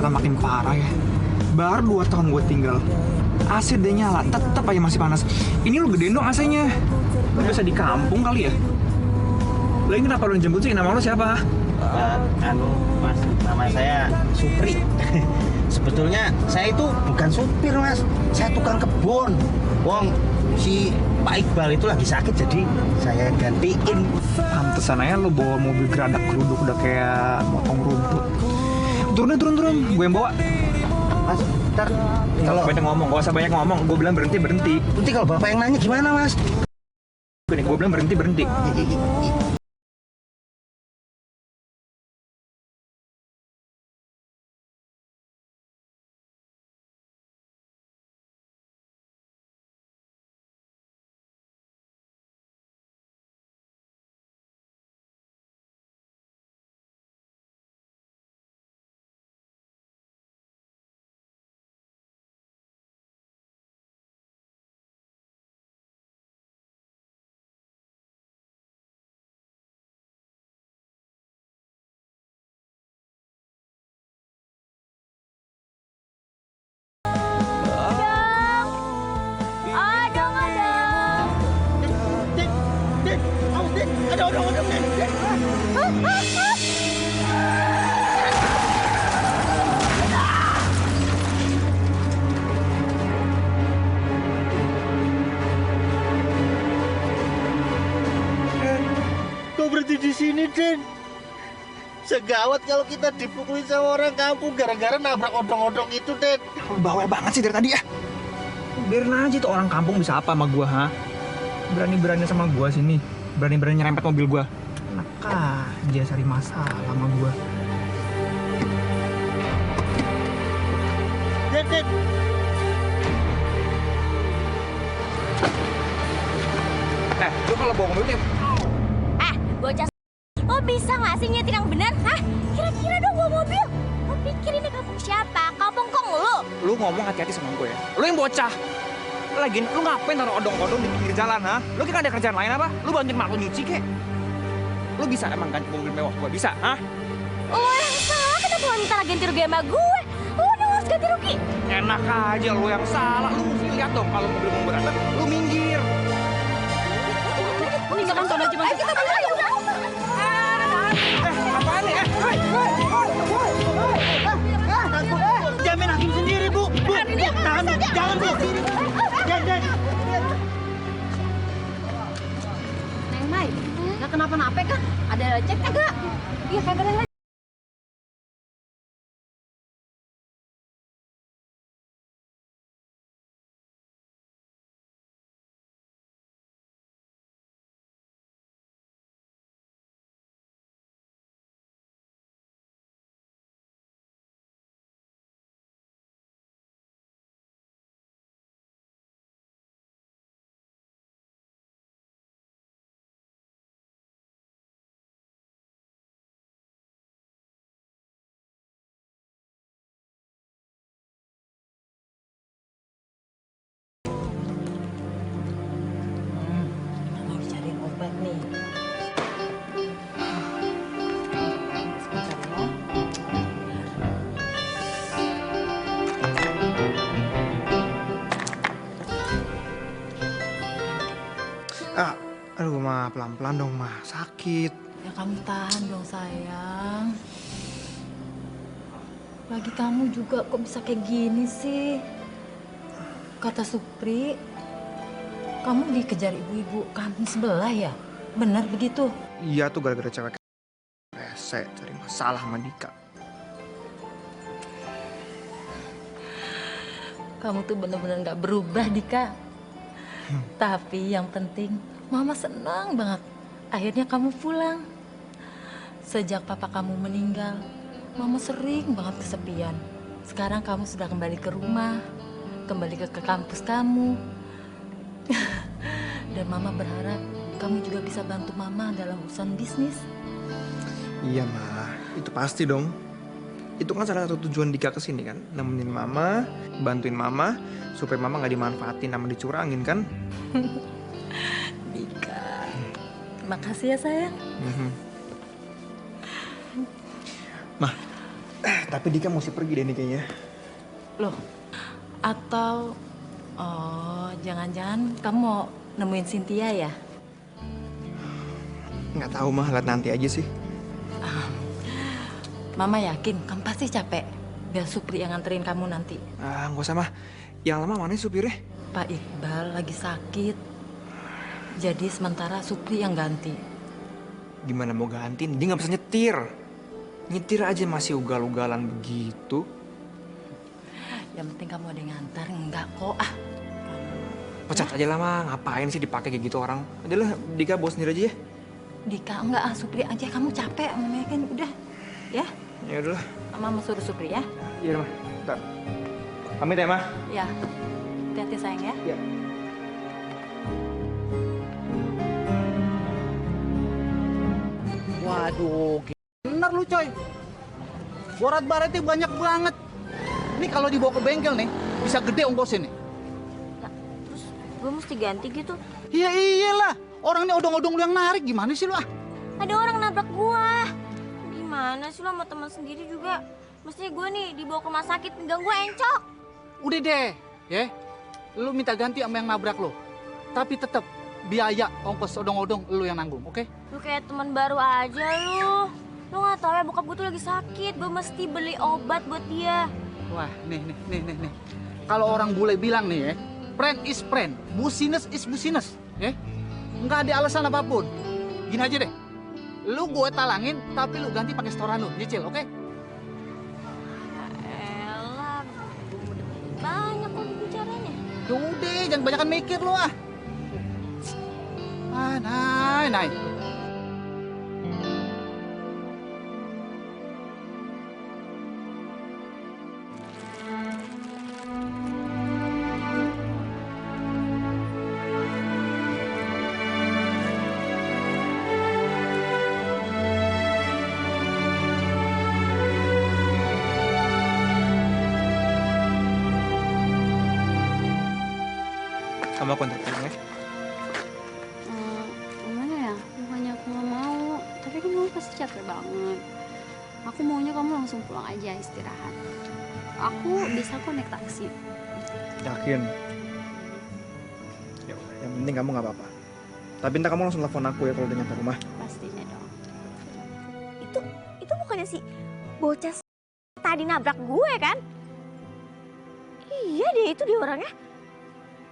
Jakarta makin parah ya. Baru 2 tahun gue tinggal, AC udah nyala, tetep aja masih panas. Ini lu gedein dong AC-nya. Lu biasa di kampung kali ya? Lagi kenapa lu jemput sih? Nama lu siapa? Mas, nama saya Supri. Sebetulnya saya itu bukan supir, Mas. Saya tukang kebun. Wong, si Pak Iqbal itu lagi sakit, jadi saya gantiin. Pantesan aja lu bawa mobil geradak geruduk udah kayak motong rumput. Turun. Gue yang bawa. Mas, ntar kalau Banyak ngomong, gak usah banyak ngomong. Gue bilang berhenti. nanti kalau bapak yang nanya gimana, Mas? Gue bilang berhenti. Kok berhenti di sini, Den? Segawat kalau kita dipukulin sama orang kampung gara-gara nabrak odong-odong itu, Den. Bawel banget sih dari tadi ya. Biarin aja tuh orang kampung bisa apa sama gua, ha? Berani-berani sama gua sini. Berani-berani nyerempet mobil gua. Enak aja cari masalah sama gua. Den. Lu kalau bawa mobil tuh Bocah, lo bisa nggak sih nyetir yang benar? Hah? Kira-kira dong bawa mobil. Lo pikir ini kampung siapa? Kampung kong lo. lu ngomong hati-hati sama gue ya. Lu yang bocah. Lagian lu ngapain taruh odong-odong di pinggir jalan, ha? Lu kira ada kerjaan lain apa? Lu bantuin mak lu nyuci kek? Lu bisa emang ganti mobil mewah gua bisa, ha? Lo yang salah, kenapa lo minta ganti rugi sama gue? Lo udah harus ganti rugi. Enak aja lu yang salah. Lu mesti lihat dong kalau mobil mau berantem, lu minggir. Tinggalkan sono aja mas. Ayo kita balik, ayo udah. Apaan nih? Jamin hakim sendiri, Bu. Tahan, jangan, Bu. Den. Neng Mai, nggak kenapa-napa kan? Ada lecet kagak? Iya kagak ada lecet. Mau dicariin obat nih. Sebentar ya. Aduh, Ma, pelan-pelan dong, Ma. Sakit. Ya kamu tahan dong sayang. Lagi kamu juga kok bisa kayak gini sih? Kata Supri, kamu dikejar ibu-ibu kampung sebelah ya? Benar begitu? Iya tuh gara-gara cewek rese cari masalah sama Dika. Kamu tuh bener-bener gak berubah, Dika. Tapi yang penting, Mama senang banget. Akhirnya kamu pulang. Sejak papa kamu meninggal, Mama sering banget kesepian. Sekarang kamu sudah kembali ke rumah, kembali ke kampus kamu. Dan Mama berharap kamu juga bisa bantu Mama dalam urusan bisnis. Iya, Ma. Itu pasti dong. Itu kan salah satu tujuan Dika kesini kan. Nemenin Mama, bantuin Mama, supaya Mama gak dimanfaatin sama dicurangin kan. Dika, makasih ya sayang. Ma, Tapi Dika mesti pergi deh nih kayaknya. Loh, atau oh, jangan-jangan kamu mau nemuin Cynthia ya? Nggak tahu mah, lihat nanti aja sih. Mama yakin kamu pasti capek. Biar Supri yang nganterin kamu nanti. Nggak usah mah. Yang lama mana supirnya? Pak Iqbal lagi sakit. Jadi sementara Supri yang ganti. Gimana mau gantiin? Dia nggak bisa nyetir. Nyetir aja masih ugal-ugalan begitu. Yang penting kamu ada yang ngantar. Enggak kok, Pecat aja lah mah, ngapain sih dipakai kayak gitu orang? Adalah Dika bawa sendiri aja ya. Dika, enggak Supri aja. Kamu capek, kan udah. Ya, Ya udahlah. Mama suruh Supri ya. Iya mah. Bentar. Pamit ya mah. Ya, hati-hati sayang ya. Iya. Waduh, bener lu coy. Borat baretnya banyak banget. Ini kalau dibawa ke bengkel nih, bisa gede ongkosnya nih. Terus gue mesti ganti gitu. Iya iyalah, orang ini odong-odong lu yang narik, gimana sih lu ah? Ada orang nabrak gua. Gimana sih lo sama teman sendiri juga? Mestinya gue nih dibawa ke rumah sakit, pinggang gue encok. Udah deh, ya. Lu minta ganti sama yang nabrak lu. Tapi tetap biaya ongkos odong-odong lu yang nanggung, oke? Lu kayak teman baru aja lu. Lu nggak tahu ya bokap gue tuh lagi sakit. Gue mesti beli obat buat dia. Wah, nih. Kalau orang bule bilang nih ya, friend is friend, business is business, ya. Nggak ada alasan apapun. Gini aja deh, lu gue talangin, tapi lu ganti pakai setoran lu, nyicil, oke? Elah, banyak kok bicaranya. Udah, jangan kebanyakan mikir lu ah. Nay. Sama kontak ya. Gimana ya? Bukannya aku nggak mau, tapi kan kamu pasti capek banget. Aku maunya kamu langsung pulang aja istirahat. Aku bisa kok naik taksi. Yakin? Ya udah, yang penting kamu nggak apa-apa. Tapi ntar kamu langsung telepon aku ya kalau udah nyampe rumah. Pastinya dong. Itu bukannya si bocah tadi nabrak gue kan? Iya deh, itu dia orangnya.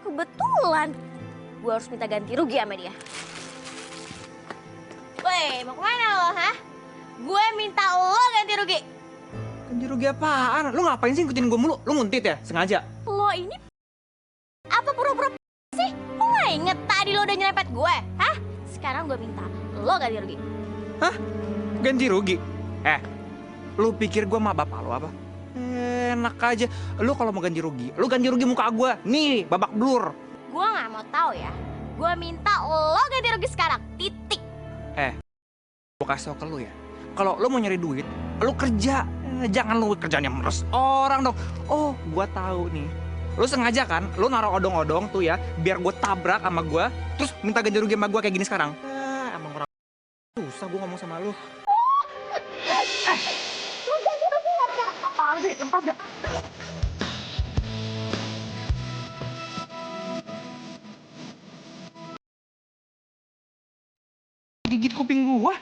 Kebetulan gue harus minta ganti rugi sama dia. Woi, mau kemana lo, hah? Gue minta lo ganti rugi. Ganti rugi apaan? Lu ngapain sih ngikutin gue mulu? Lu nguntit ya? Sengaja? Lo ini apa pura-pura sih? Lo gak inget tadi lo udah nyerempet gue, hah? Sekarang gue minta lo ganti rugi. Hah? Ganti rugi? Lu pikir gue sama bapak lu apa? Enak aja. Lu kalau mau ganti rugi, lu ganti rugi muka gue. Nih, babak blur. Gue gak mau tahu ya. Gue minta lo ganti rugi sekarang, titik. Gue kasih tau ke lu ya. Kalau lu mau nyari duit, lu kerja. Jangan lu kerjaan yang meres orang dong. Oh, gue tahu nih. Lu sengaja kan? Lu naruh odong-odong tuh ya, biar gue tabrak sama gue, terus minta ganti rugi sama gue kayak gini sekarang. Emang orang susah gue ngomong sama lu. Gigit kuping gua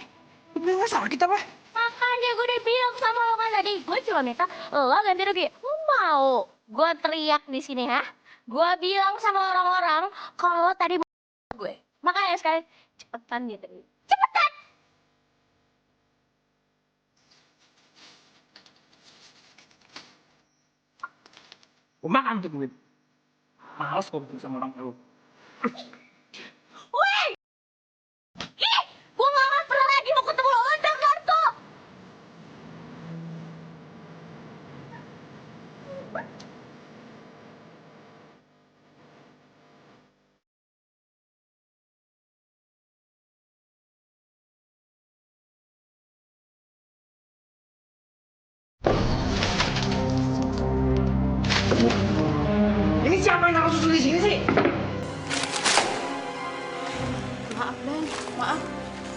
sakit apa? Makanya gue udah bilang sama lo kan tadi. Gue cuma minta lo ganti rugi. Lo mau gue teriak di sini, ha? Gue bilang sama orang-orang kalau lo tadi gue. Makanya sekali cepetan gitu. Cepetan! Gua makan tuh duit. Males kok ketemu sama orang lu. Woi! Ih! Gue gak akan pernah lagi mau ketemu lo. Lo dengar tuh! Ini siapa yang naruh susu di sini sih? Maaf Dan, maaf.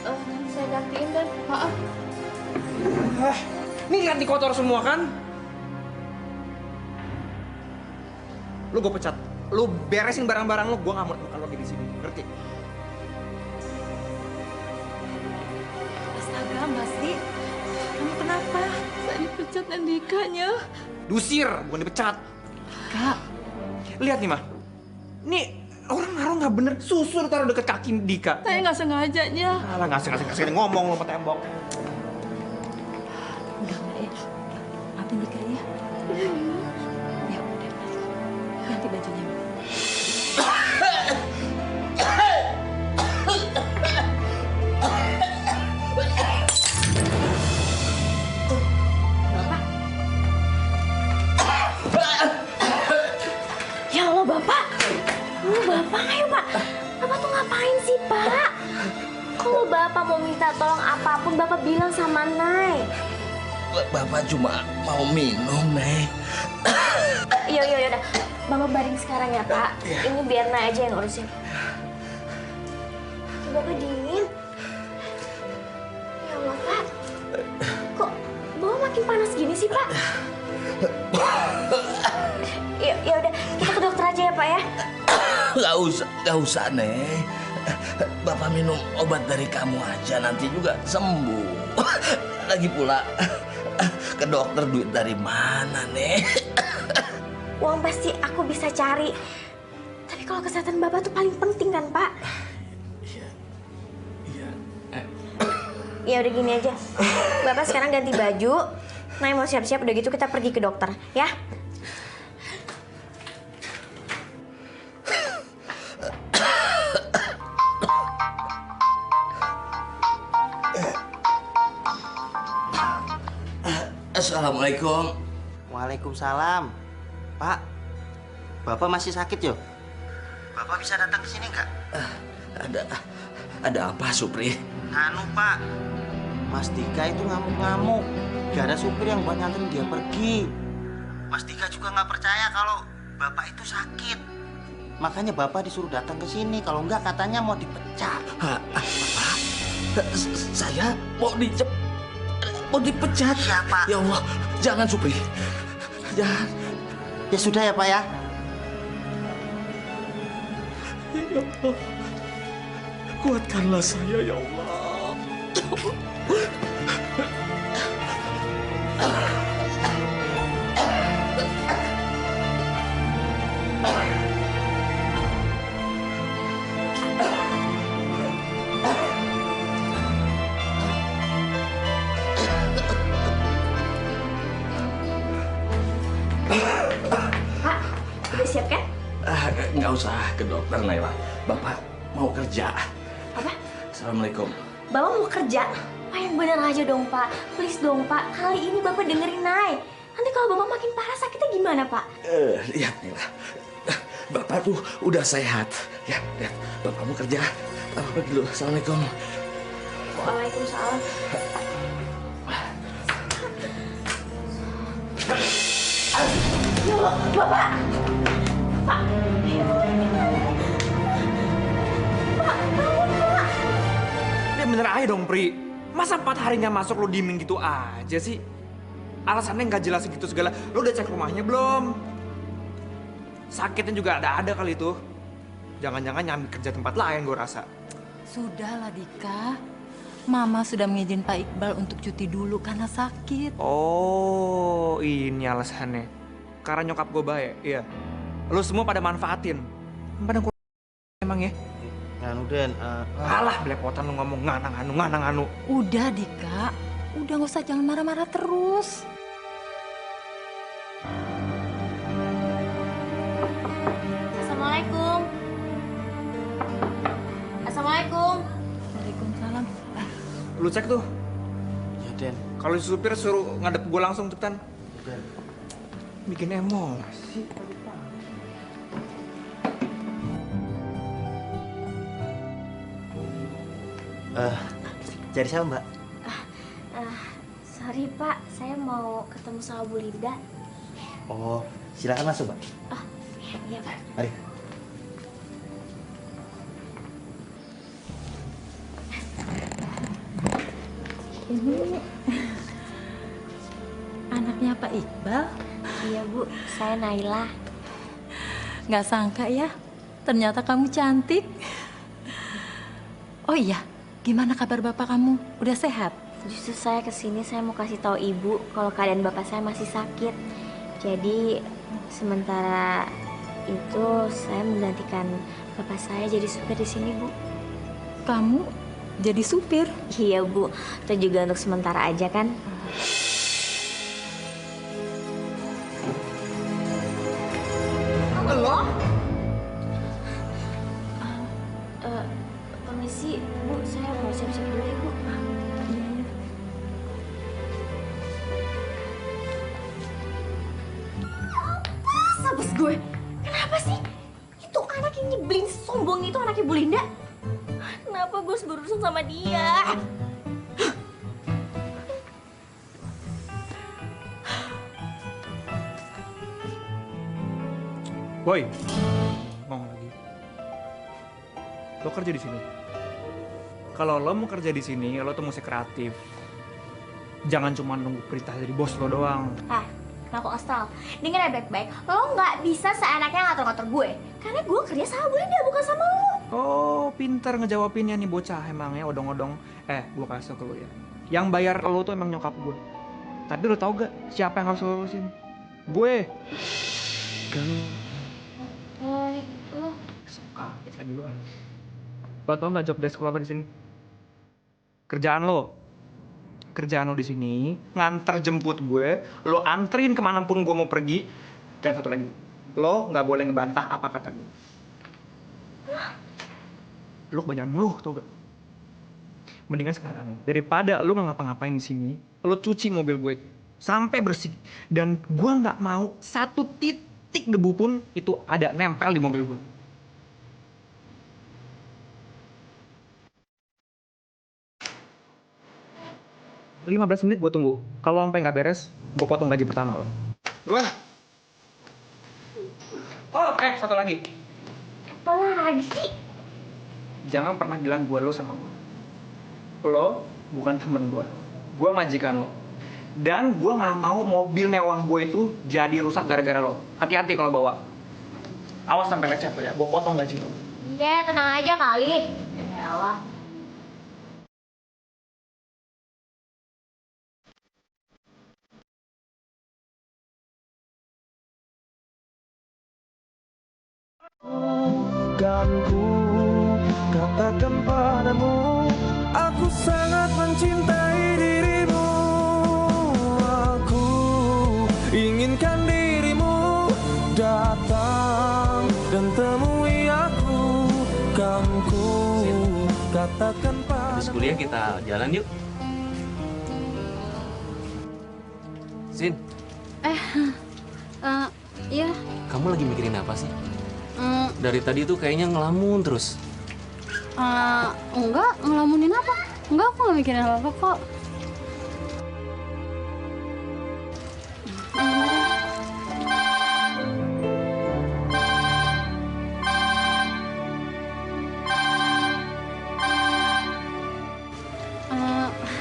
Nanti saya gantiin Dan, maaf. Nih lihat di kotor semua kan? Lu gue pecat. Lu beresin barang-barang lu, gue gak mau temukan lu lagi di sini. Ngerti? Astaga, Mbak Sti. Kamu kenapa? Saya dipecat Andikanya. Dusir, bukan dipecat. Kak, Lihat nih, Mah. Nih, orang naruh nggak bener. Susu taruh deket kaki Dika. saya nggak sengajanya. Alah, ngasih ngomong lu sama tembok. Udah nggak ya? Maafin Dika ya. Ya udah. Ganti bajunya. Ya Allah, Bapak. Bapak, ayo Pak. Bapak tuh ngapain sih, Pak? Kalau Bapak mau minta tolong apapun, Bapak bilang sama Nay. Bapak cuma mau minum, Nay. Iya, udah. Bapak baring sekarang ya, Pak. Ini biar Nay aja yang urusin. Bapak dingin. Ya Allah, Pak. Kok Bapak makin panas gini sih, Pak? Ya udah, kita ke dokter aja ya, Pak ya. Gak usah, Nek. Bapak minum obat dari kamu aja, nanti juga sembuh. Lagi pula, ke dokter duit dari mana, Nek? Uang pasti aku bisa cari. Tapi kalau kesehatan Bapak tuh paling penting kan, Pak? Iya. Ya udah gini aja. Bapak sekarang ganti baju. Nay mau siap-siap, udah gitu kita pergi ke dokter, ya? Assalamualaikum. Waalaikumsalam. Pak, Bapak masih sakit yo? Bapak bisa datang ke sini nggak? Ada apa, Supri? Anu Pak, Mas Dika itu ngamuk-ngamuk. Gak ada supir yang buat nganterin dia pergi. Mas Dika juga nggak percaya kalau Bapak itu sakit. Makanya Bapak disuruh datang ke sini. Kalau nggak katanya mau dipecat. Apa? Saya mau dipecat? Iya, Pak. Ya Allah, jangan, Supri. Jangan. Ya sudah ya Pak ya. Ya Allah, kuatkanlah saya, ya Allah. Pak, udah siap kan? Nggak usah ke dokter, Naila. Bapak mau kerja. Apa? Assalamualaikum. Bapak mau kerja? Pak yang bener aja dong, Pak. Please dong, Pak. Kali ini Bapak dengerin Nay. Nanti kalau Bapak makin parah sakitnya gimana, Pak? Lihat, Naila. Bapak tuh udah sehat. Ya, lihat. Bapak mau kerja. Bapak pergi dulu. Assalamualaikum. Waalaikumsalam. Ya Allah, Bapak! Pak! Pak, bangun, Pak! Dia bener aja dong, Pri. Masa 4 hari nggak masuk lu diemin gitu aja sih? Alasannya nggak jelas gitu segala. Lu udah cek rumahnya belum? Sakitnya juga ada kali itu. Jangan-jangan nyambi kerja tempat lain gue rasa. Sudahlah Dika. Mama sudah mengizinkan Pak Iqbal untuk cuti dulu karena sakit. Oh, ini alasannya. Karena nyokap gue baik, iya. Lu semua pada manfaatin. Pada emang ya? Anu Den, Alah, belepotan lu ngomong nganang-anu. Udah Dika, udah nggak usah, jangan marah-marah terus. Assalamualaikum. Assalamualaikum. Waalaikumsalam. Lu cek tuh. ya Den. Kalau si supir suruh ngadep gue langsung cepetan. Den. Bikin emosi. Jadi siapa Mbak? Sorry Pak, saya mau ketemu sama Bu Linda. Oh, silakan masuk Mbak. Iya Pak. Mari. Iqbal. Iya Bu, saya Naila. Nggak sangka ya, ternyata kamu cantik. Oh iya, gimana kabar bapak kamu? Udah sehat? Justru saya kesini saya mau kasih tahu Ibu kalau keadaan bapak saya masih sakit. Jadi sementara itu saya menggantikan bapak saya jadi supir di sini Bu. Kamu jadi supir? Iya Bu, itu juga untuk sementara aja kan. Halo? Permisi Bu, saya mau siap-siap dulu ya Bu. Masa bos gue? Kenapa sih? Itu anak yang nyebelin sombong itu anaknya Bu Linda. Kenapa gue harus berurusan sama dia? Boy, ngomong lagi. Lo kerja di sini. Kalau lo mau kerja di sini, lo tuh mesti kreatif. Jangan cuma nunggu perintah dari bos lo doang. Aku asal. Dengar ya baik-baik. Lo nggak bisa seenaknya ngatur-ngatur gue. Karena gue kerja sama Bu Linda, bukan sama lo. Oh, pinter ngejawabinnya nih bocah emangnya odong-odong. Gue kasih tau ke lo ya. Yang bayar lo tuh emang nyokap gue. Tapi lo tau gak siapa yang harus lo urusin? Gue. Lo Suka kita duluan. Lo tau nggak job desk lo apa di sini? Kerjaan lo di sini nganter jemput gue, lo anterin kemanapun gue mau pergi, dan satu lagi, lo nggak boleh ngebantah apa kata gue. Lo banyak ngeluh, tau gak? Mendingan sekarang daripada lo nggak ngapa-ngapain di sini, lo cuci mobil gue sampai bersih, dan gue nggak mau satu titik debu pun itu ada nempel di mobil gue. 15 menit gue tunggu. Kalau sampai nggak beres, gue potong gaji pertama lo. Dua. Oh, satu lagi. apa lagi sih? Jangan pernah bilang gue lo sama gue. Lo bukan temen gue. Gue majikan lo. Dan gue nggak mau mobil mewah gue itu jadi rusak gara-gara lo. Hati-hati kalau bawa. Awas sampai lecet lo ya. Gue potong gaji lo. Ya tenang aja kali. Yalah. Kan ku katakan padamu, aku sangat mencintai dirimu. Aku inginkan dirimu datang dan temui aku. Kan ku katakan Habis padamu. kuliah kita jalan yuk. Zin, Iya. kamu lagi mikirin apa sih? Mm, Dari tadi tuh kayaknya ngelamun terus. enggak, ngelamunin apa? Enggak, aku nggak mikirin apa-apa kok.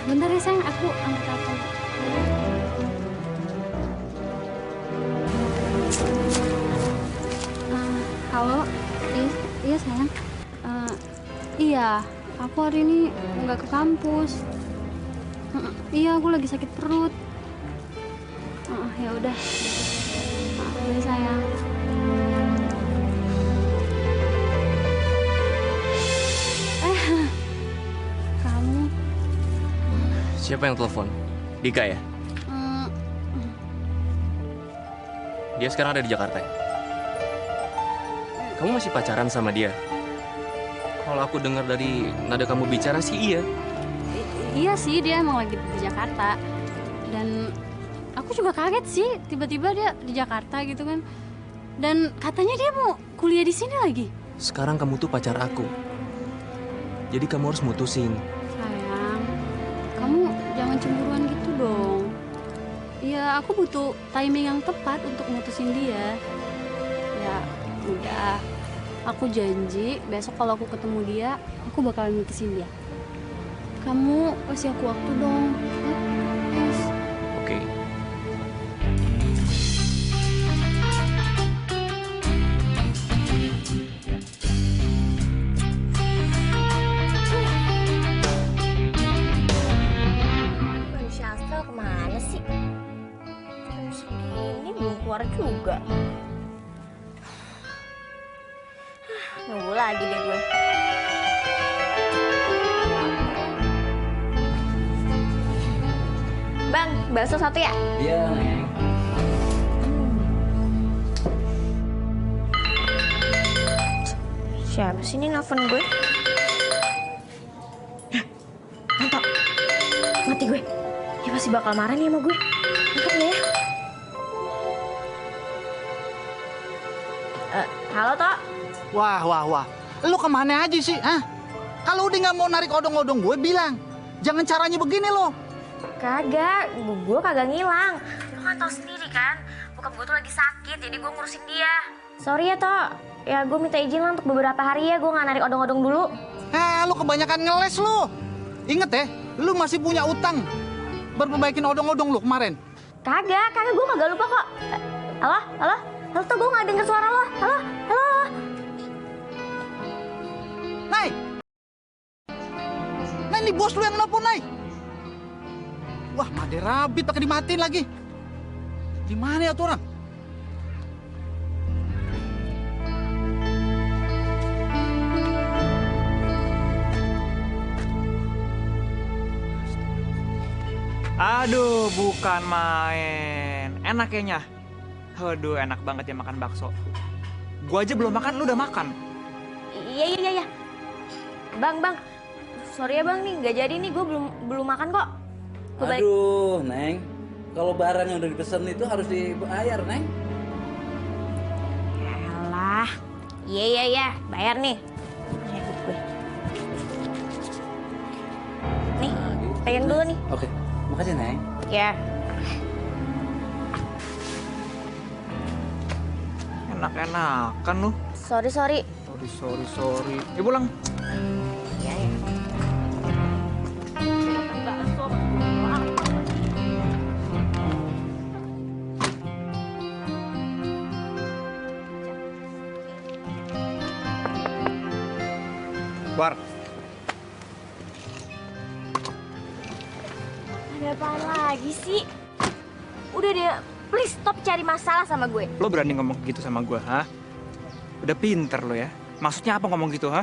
Bentar ya sayang, aku angkat telepon. Halo, iya sayang. Iya, aku hari ini nggak ke kampus. Iya, aku lagi sakit perut. Ya udah. Iya sayang. Kamu? Siapa yang telepon? Dika ya? mm, Dia sekarang ada di Jakarta ya? Kamu masih pacaran sama dia? Kalau aku dengar dari nada kamu bicara sih iya. Iya sih, dia emang lagi di Jakarta. Dan aku juga kaget sih, tiba-tiba dia di Jakarta gitu kan. Dan katanya dia mau kuliah di sini lagi. Sekarang kamu tuh pacar aku. Jadi kamu harus mutusin. Sayang, kamu jangan cemburuan gitu dong. Ya, aku butuh timing yang tepat untuk mutusin dia. Ya, udah. Aku janji besok kalau aku ketemu dia, aku bakalan mutusin dia. Kamu kasih aku waktu dong. Ya, please. Oke. juga. Nunggu lagi deh gue. Bang, bakso satu ya? Iya, Neng. Siapa sih ini nelfon gue? Mantap. Mati gue. Dia pasti bakal marah nih sama gue. Angkat nggak ya? Halo, Tok. Wah. Lu kemana aja sih, ah? Kalau udah nggak mau narik odong-odong gue bilang. Jangan caranya begini lo. Kagak, gue kagak ngilang. Lo kan tau sendiri kan, bokap gue tuh lagi sakit, jadi gue ngurusin dia. Sorry ya, Tok. Ya, gue minta izin lah untuk beberapa hari ya, gue nggak narik odong-odong dulu. Lu kebanyakan ngeles lu. Ingat ya, lu masih punya utang. Perbaikin odong-odong lu kemarin. Kagak, gue kagak lupa kok. Halo, tuh gue nggak denger suara lo. Halo. Nay, ini bos lu yang nelfon, Nay. Wah, made rabit pakai dimatiin lagi. Di mana ya tuh orang? Aduh, bukan main. Enak kayaknya. Aduh, enak banget ya makan bakso. Gua aja belum makan, lu udah makan. Iya. Bang. Sorry ya bang nih, nggak jadi nih, gue belum makan kok. Aduh, Neng. Kalau barang yang udah dipesan itu harus dibayar, Neng. Yalah. Iya, bayar nih. Gue. Nih, pegang dulu nih. Oke, makasih, Neng. Ya. Enak-enakan lu. Sorry. Sorry. Ya pulang. Iya. War. Ada apaan lagi sih? Udah deh, please stop cari masalah sama gue. Lo berani ngomong gitu sama gue, ha? Udah pinter lo ya. Maksudnya apa ngomong gitu, ha?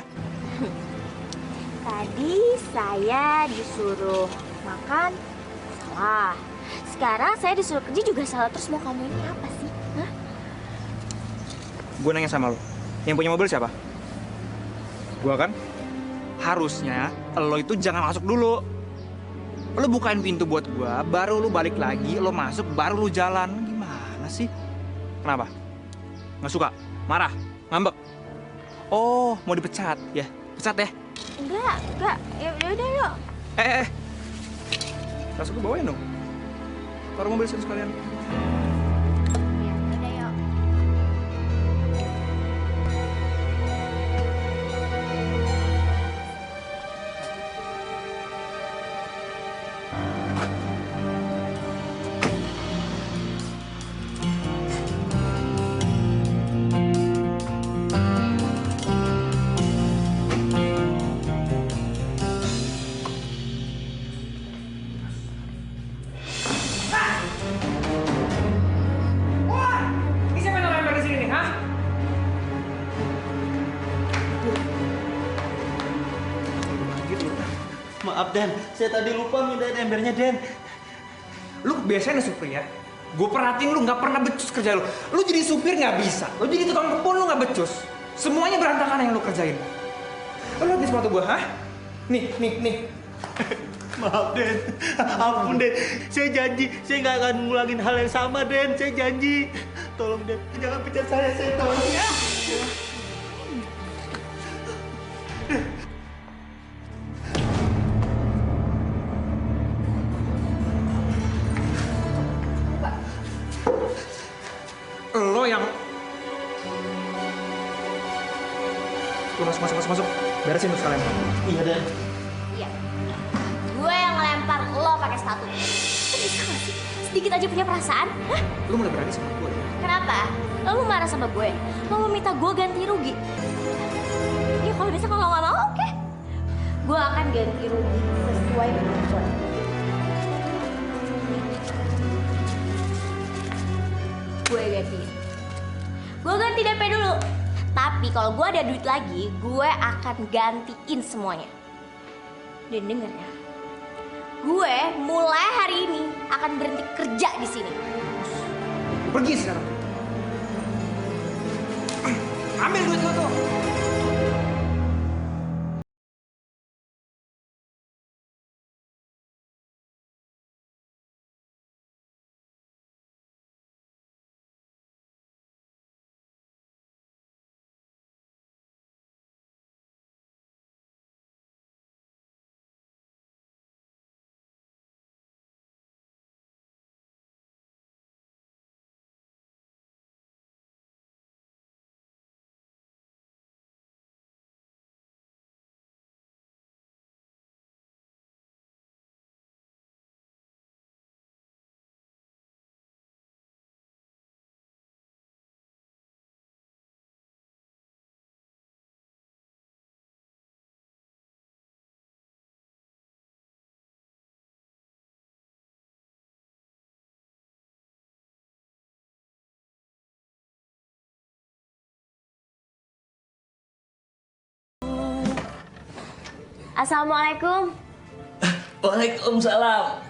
Tadi saya disuruh makan, salah. Sekarang saya disuruh kerja juga salah. Terus mau kamu ini apa sih? Hah? Gue nanya sama lo, yang punya mobil siapa? Gua kan? Harusnya lo itu jangan masuk dulu. Lo bukain pintu buat gua, baru lo balik lagi, lo masuk, baru lo jalan. Gimana sih? Kenapa? Nggak suka? Marah? Ngambek? Oh, mau dipecat? Ya, pecat ya? Enggak. Ya udah yuk. Tas gue bawain dong. Taruh mobil sini sekalian. Ya udah yuk. Ini siapa yang nempel di sini nih, ha? Maaf Den, saya tadi lupa mindahin embernya Den. Lu biasanya supir ya? Gue perhatiin lu nggak pernah becus kerja lu. Lu jadi supir nggak bisa. Lu jadi tukang kebun lu nggak becus. Semuanya berantakan yang lu kerjain. Lu lihat di sepatu gue, ha? Nih. Maaf Den, ampun Den. Saya janji, saya nggak akan ngulangin hal yang sama Den. Saya janji. Tolong Den, jangan pecat saya tolong ya. Lo yang... Lu masuk. Beresin tuh sekalian. Iya Den. Iya. Gue yang ngelempar lo pakai sepatu. Lo bisa gak sih? Sedikit aja punya perasaan? Hah? Lu mulai berani sama gue ya? Kenapa? Lo marah sama gue? Lo mau minta gue ganti rugi? Ya kalau bisa kalau nggak mau, oke. Gue akan ganti rugi sesuai kebutuhan. gue gantiin. Gue ganti DP dulu. Tapi kalau gue ada duit lagi, gue akan gantiin semuanya. Dan denger ya, gue mulai hari ini akan berhenti kerja di sini. Pergi sekarang. Ambil duit lo tuh. Assalamualaikum. Waalaikumsalam.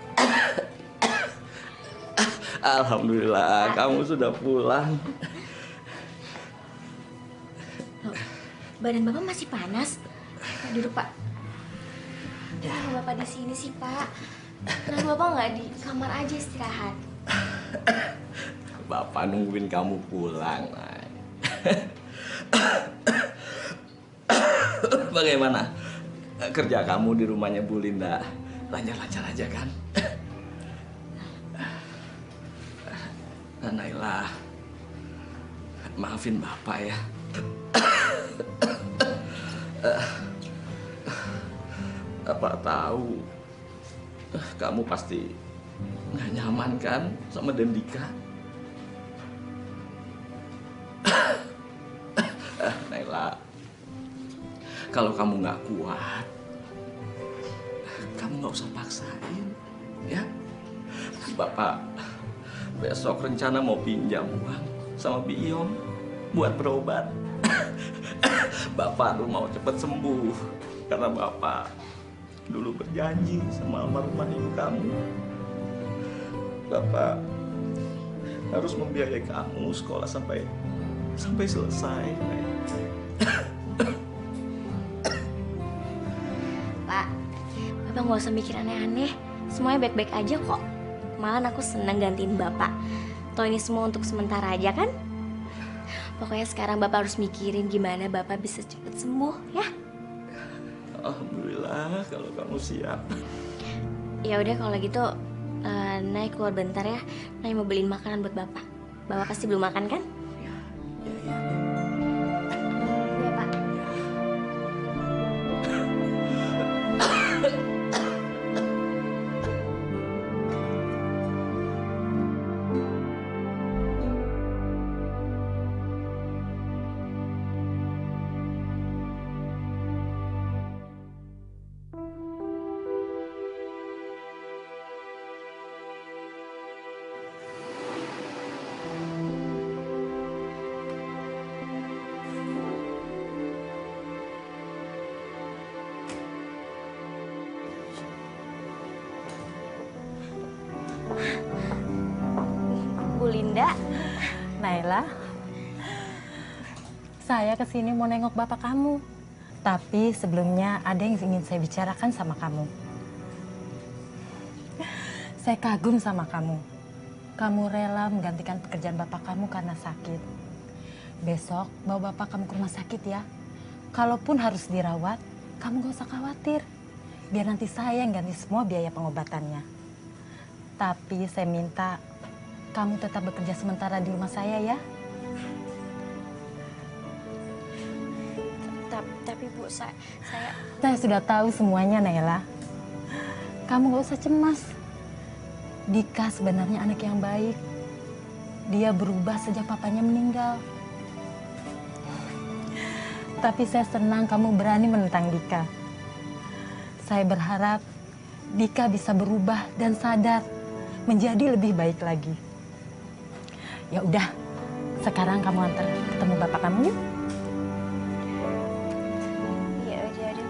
Alhamdulillah, kamu sudah pulang. Loh, badan Bapak masih panas. Pak, duduk, Pak. Kenapa Bapak di sini sih, Pak? Kenapa Bapak nggak di kamar aja istirahat? Bapak nungguin kamu pulang, Nay. Bagaimana? Kerja kamu di rumahnya Bu Linda lancar-lancar aja kan? Naila, maafin Bapak ya. Bapak tahu kamu pasti nggak nyaman kan sama Dendika. Naila, kalau kamu nggak kuat, kamu nggak usah paksain, ya. Bapak besok rencana mau pinjam uang sama Biom buat berobat. Bapak tuh mau cepet sembuh karena Bapak dulu berjanji sama almarhumah ibu kamu. Bapak harus membiayai kamu sekolah sampai selesai. Pak, Bapak nggak usah mikir aneh-aneh. Semuanya baik-baik aja kok. Malah aku senang gantiin Bapak. Toh ini semua untuk sementara aja kan? Pokoknya sekarang Bapak harus mikirin gimana Bapak bisa cepet sembuh, ya? Alhamdulillah kalau kamu siap. Ya udah kalau gitu, Nay keluar bentar ya. Nay mau beliin makanan buat Bapak. Bapak pasti belum makan kan? Ya. Iya, Pak. Bu Linda. Naila, saya kesini mau nengok bapak kamu. Tapi sebelumnya ada yang ingin saya bicarakan sama kamu. Saya kagum sama kamu. Kamu rela menggantikan pekerjaan bapak kamu karena sakit. Besok bawa bapak kamu ke rumah sakit ya. Kalaupun harus dirawat, kamu gak usah khawatir. Biar nanti saya yang ganti semua biaya pengobatannya. Tapi saya minta kamu tetap bekerja sementara di rumah saya ya. Tapi Bu, saya sudah tahu semuanya, Naila. Kamu gak usah cemas. Dika sebenarnya anak yang baik. Dia berubah sejak papanya meninggal. Tapi saya senang kamu berani menentang Dika. Saya berharap Dika bisa berubah dan sadar menjadi lebih baik lagi. Ya udah, sekarang kamu antar ketemu bapak kamu yuk. Iya, jadi.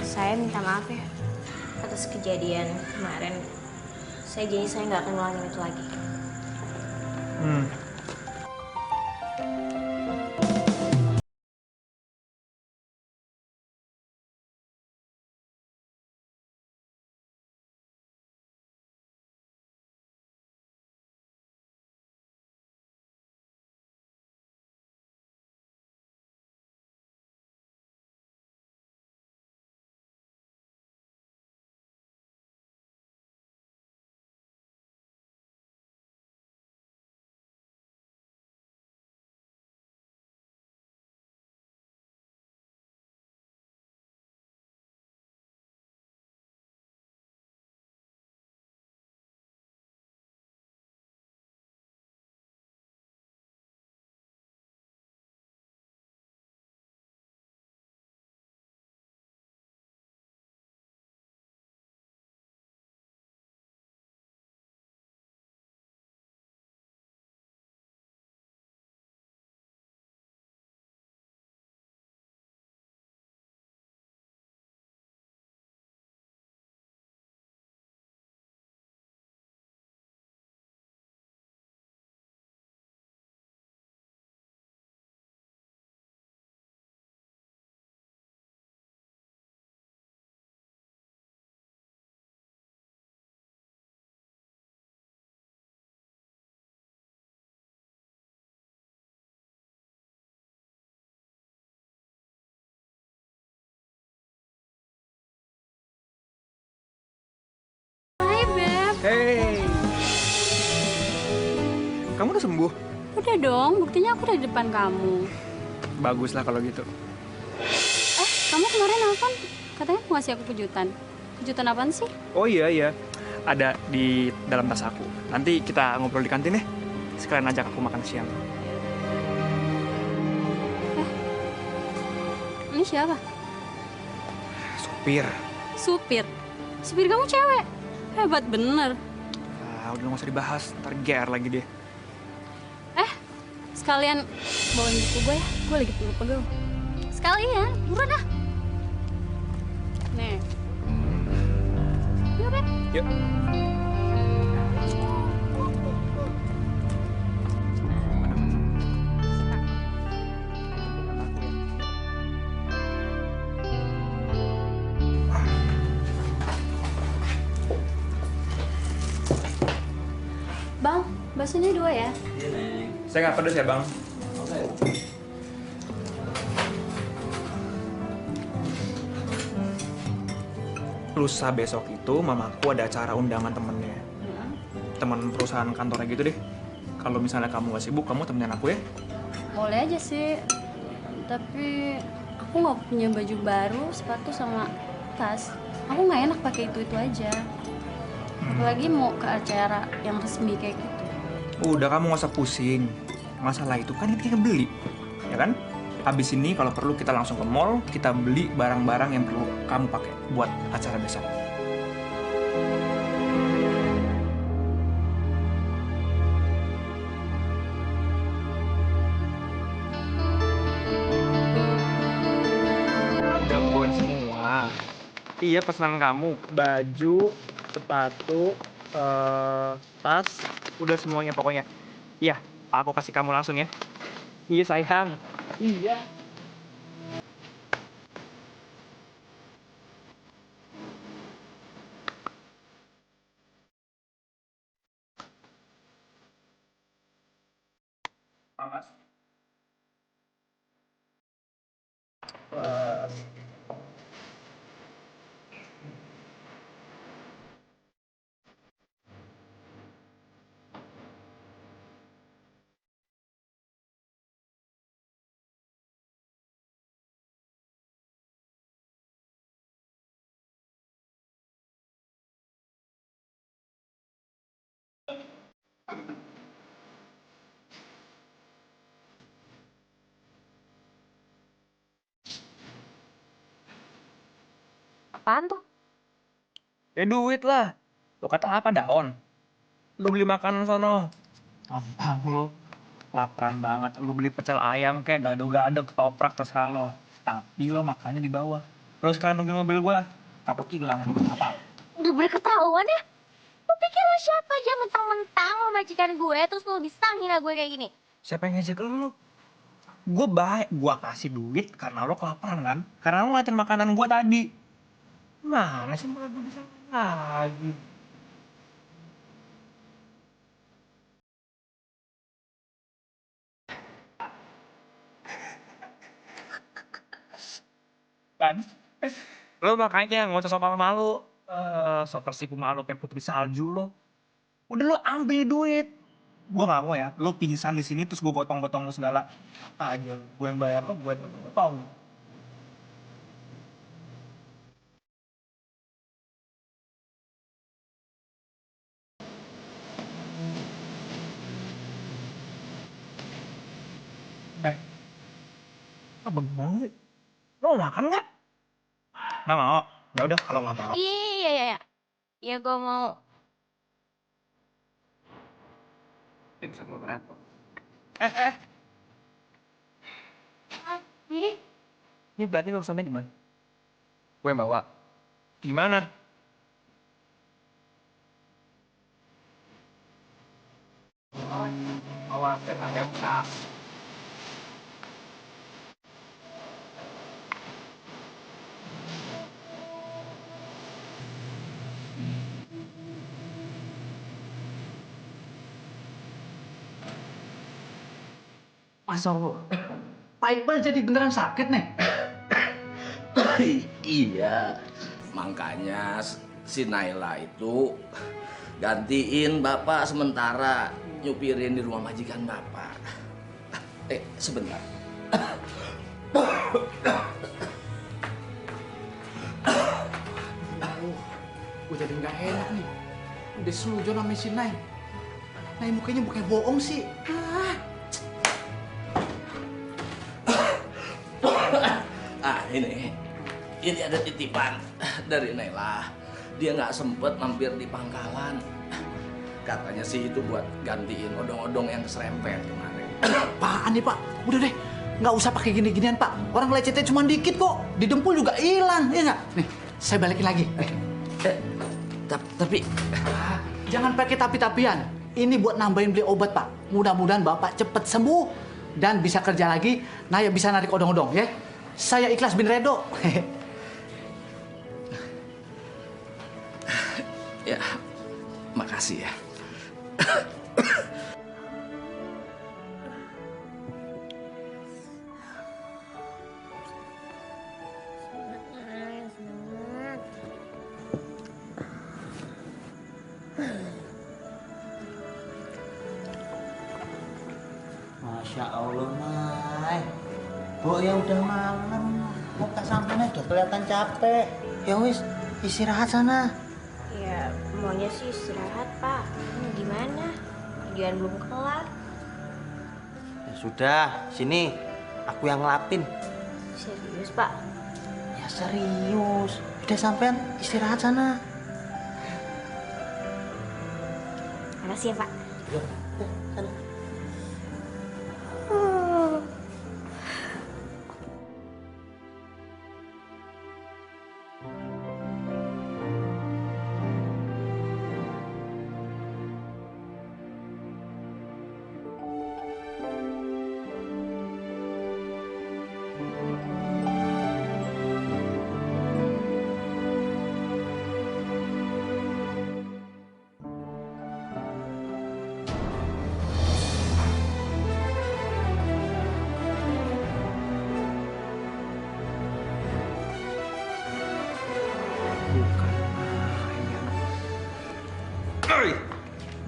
Saya minta maaf ya atas kejadian kemarin. Saya janji saya nggak akan ngulangin itu lagi. Hai Beb. Hey, kamu udah sembuh? Udah dong, buktinya aku udah di depan kamu. Bagus lah kalau gitu. Kamu kemarin nelfon, katanya mau ngasih aku kejutan. Kejutan apaan sih? Oh iya, ada di dalam tas aku. Nanti kita ngobrol di kantin ya. Sekalian ajak aku makan siang. Ini siapa? Supir. Supir. Supir kamu cewek. Hebat bener. Udah nggak usah dibahas, ntar GR lagi deh. Sekalian bawain buku gue ya. Gue lagi pegel-pegel. Sekalian, buruan ah. Nih. Yuk, Beb. Yuk. Bang, baksonya 2 ya. Saya nggak pedes ya, Bang. Lusa besok itu mamaku ada acara undangan temennya. Temen perusahaan kantornya gitu deh. Kalau misalnya kamu gak sibuk, kamu temenin aku ya. Boleh aja sih. Tapi aku nggak punya baju baru, sepatu sama tas. Aku nggak enak pakai itu aja. Apalagi mau ke acara yang resmi kayak gitu. Udah, kamu gak usah pusing. Masalah itu kan kita beli, ya kan? Habis ini kalau perlu kita langsung ke mall, kita beli barang-barang yang perlu kamu pakai buat acara besok. Gabung semua. Iya, pesanan kamu. Baju, sepatu, tas, udah semuanya pokoknya. Iya, aku kasih kamu langsung ya. Iya sayang. Iya. Mas. Apaan tuh? Ya duit lah. Lo kata apa daon? Lu beli makanan sono. Gampang lu. Laparan banget. Lu beli pecel ayam kayak gado-gado ketoprak terserah lo. Tapi lo makannya di bawah. Terus sekarang nungguin mobil gua. Takut hilang. Apa? Udah boleh ketahuan ya? Lu pikir lu siapa aja mentang-mentang lo majikan gue terus lu bisa ngina gue kayak gini? Siapa yang ngejek lu? Gue baik. Gua kasih duit karena lo kelaparan kan? Karena lo ngeliatin makanan gua tadi. Mana sih malah gue bisa lagi? Kan? Lo makanya nggak usah sok malu. Sok tersipu malu kayak putri salju lo. Udah lo ambil duit. Gue nggak mau ya. Lo pingsan di sini terus gue potong-potong lo segala. Apa aja? Gue yang bayar lo, gue yang potong. Apa banget? Lo mau makan nggak? Nggak mau. Ya udah kalau nggak mau. Iya. Ya gue mau. Eh. Ih, Ini berarti lo sampai di mana? Gue yang bawa. Gimana? Bawa ada usaha. Masa lo? Pak Iqbal jadi beneran sakit nih? Iya, makanya si Naila itu gantiin bapak sementara nyupirin di rumah majikan bapak. Sebentar. Gue jadi nggak enak nih. Udah selujon sama si Nay. Nay mukanya bukan bohong sih. Ini ada titipan dari Naila. Dia nggak sempet mampir di pangkalan. Katanya sih itu buat gantiin odong-odong yang keserempet kemarin. Apaan nih Pak? Udah deh, nggak usah pakai gini-ginian Pak. Orang lecetnya cuma dikit kok. Di dempul juga hilang, ya nggak? Nih, saya balikin lagi. Tapi jangan pakai tapi-tapian. Ini buat nambahin beli obat Pak. Mudah-mudahan Bapak cepet sembuh dan bisa kerja lagi. Naya bisa narik odong-odong ya. Saya ikhlas bin Redo. ya, makasih ya. Masya Allah, Nay. Bu, ya udah malam. Muka sampingnya udah kelihatan capek. Ya wis, istirahat sana. ya maunya sih istirahat pak. Gimana? Kerjaan belum kelar. Ya sudah, sini. Aku yang ngelapin. Serius pak? Ya serius. Udah sampean istirahat sana. Makasih ya pak. Yuk, sana.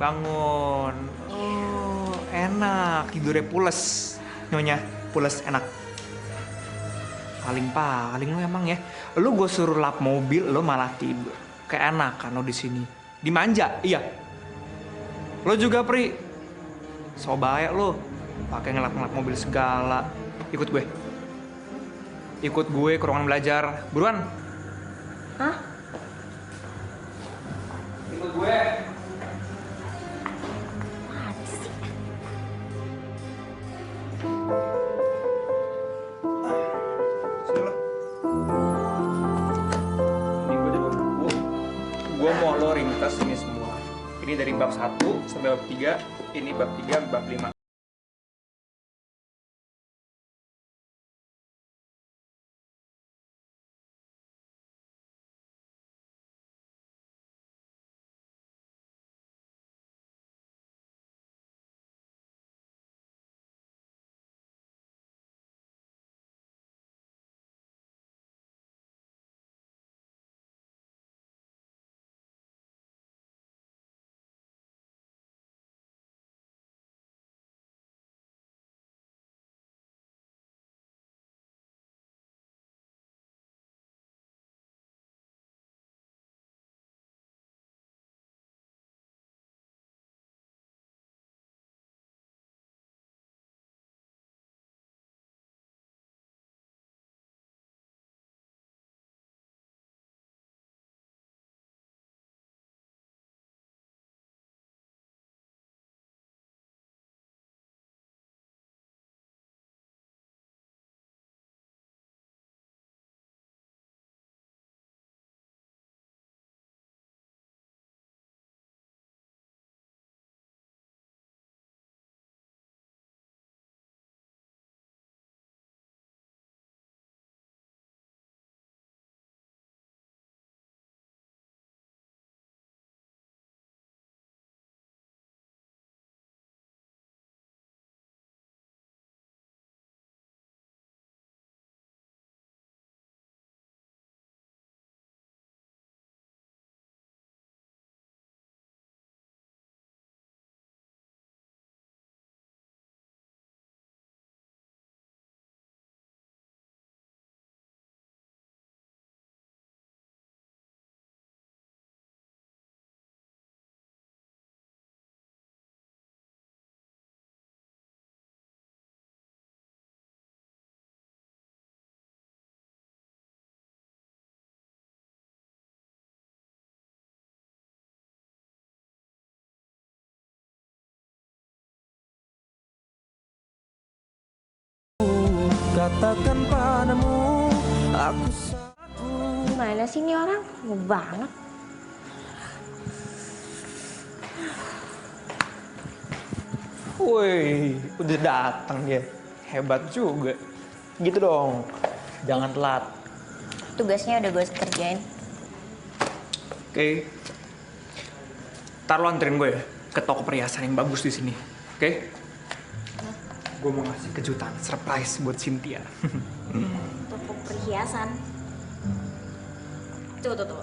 Bangun. Oh, enak. Tidurnya pules. Nyonya, pules enak. Paling lu emang ya. Lu gue suruh lap mobil, lu malah tidur. Keenakan lo di sini. Dimanja, iya. Lo juga, Pri. So baik lo. Pakai ngelap-ngelap mobil segala. Ikut gue. Ikut gue ke ruangan belajar. Buruan. Hah? Ikut gue. Gue mau lo ringkas ini semua. Ini dari bab 1 sampai bab 3, ini bab 3, bab 5. Katakan padamu, aku Gimana sih ini orang? Mau banget. Woi, udah datang dia. Hebat juga. Gitu dong. Jangan telat. Tugasnya udah gue kerjain. Oke. Ntar lo anterin gue ya ke toko perhiasan yang bagus di sini. Oke? Gue mau ngasih kejutan, surprise buat Cynthia. Toko perhiasan. Tunggu.